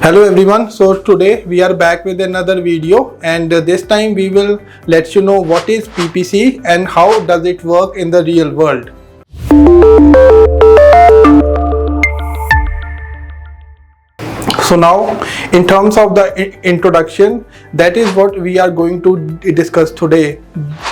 Hello everyone, so today we are back with another video, and this time we will let you know what is PPC and how does it work in the real world. So now, in terms of the introduction, that is what we are going to discuss today.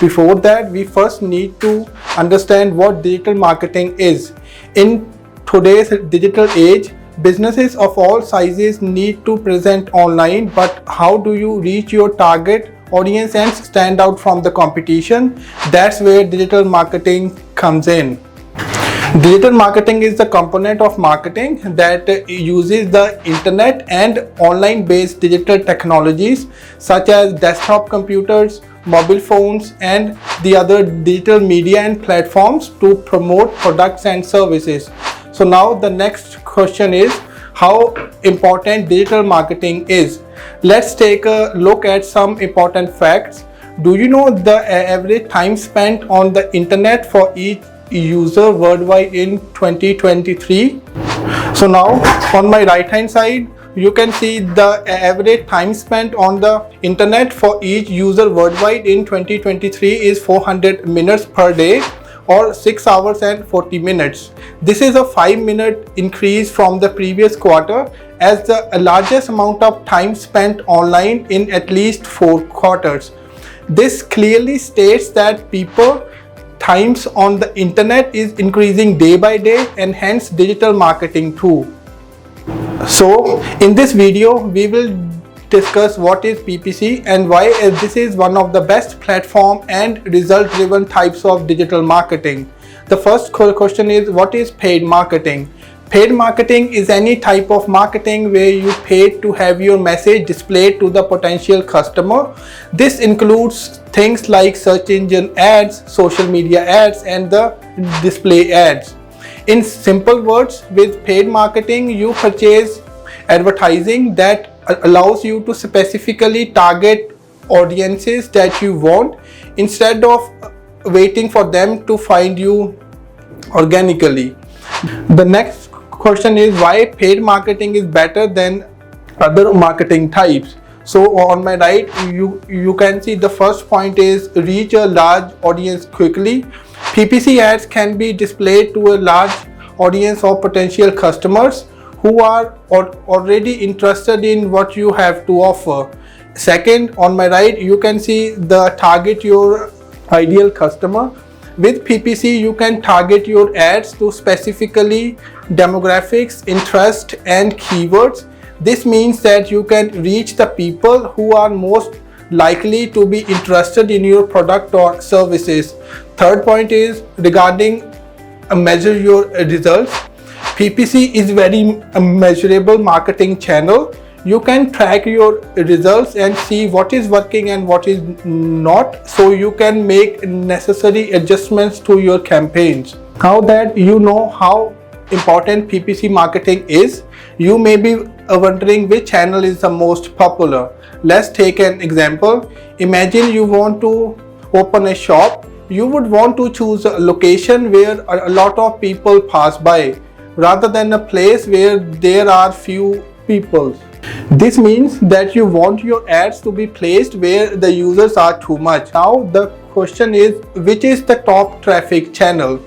Before that, we first need to understand what digital marketing is. In today's digital age, businesses of all sizes need to present online, but how do you reach your target audience and stand out from the competition? That's where digital marketing comes in. Digital marketing is the component of marketing that uses the internet and online based digital technologies such as desktop computers, mobile phones, and the other digital media and platforms to promote products and services. So now the next question is how important digital marketing is. Let's take a look at some important facts. Do you know the average time spent on the internet for each user worldwide in 2023? So now on my right hand side, you can see the average time spent on the internet for each user worldwide in 2023 is 400 minutes per day, or 6 hours and 40 minutes. This is a 5-minute increase from the previous quarter, as the largest amount of time spent online in at least 4 quarters. This clearly states that people times on the internet is increasing day by day, and hence digital marketing too. So in this video, we will discuss what is PPC and why this is one of the best platform and result driven types of digital marketing. The first question is, what is paid marketing? Paid marketing is any type of marketing where you pay to have your message displayed to the potential customer. This includes things like search engine ads, social media ads, and the display ads. In simple words, with paid marketing, you purchase advertising that allows you to specifically target audiences that you want instead of waiting for them to find you organically. The next question is why paid marketing is better than other marketing types. So on my right, you can see the first point is reach a large audience quickly. PPC ads can be displayed to a large audience of potential customers who are already interested in what you have to offer. Second, on my right, you can see the target your ideal customer. With PPC, you can target your ads to specifically demographics, interest, and keywords. This means that you can reach the people who are most likely to be interested in your product or services. Third point is regarding measure your results. PPC is very measurable marketing channel. You can track your results and see what is working and what is not, so you can make necessary adjustments to your campaigns. Now that you know how important PPC marketing is, you may be wondering which channel is the most popular. Let's take an example. Imagine you want to open a shop. You would want to choose a location where a lot of people pass by, rather than a place where there are few people. This means that you want your ads to be placed where the users are too much. Now the question is, which is the top traffic channel?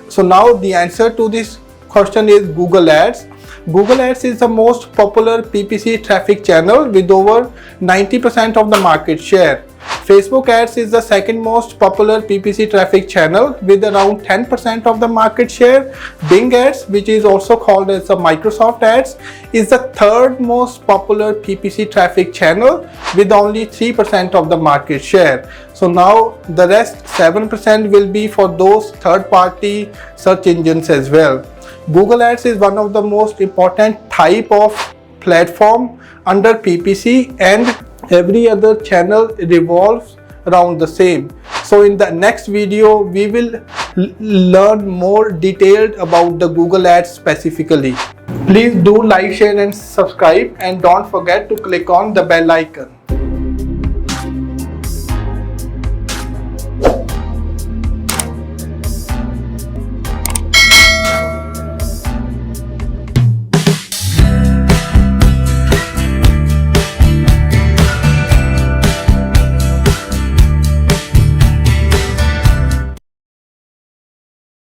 So now the answer to this question is Google Ads. Google Ads is the most popular PPC traffic channel with over 90% of the market share. Facebook Ads is the second most popular PPC traffic channel with around 10% of the market share. Bing Ads, which is also called as the Microsoft Ads, is the third most popular PPC traffic channel with only 3% of the market share. So now the rest 7% will be for those third-party search engines as well. Google Ads is one of the most important type of platform under PPC, and every other channel revolves around the same. So in the next video, we will learn more detailed about the Google Ads specifically. Please do like, share and subscribe, and don't forget to click on the bell icon.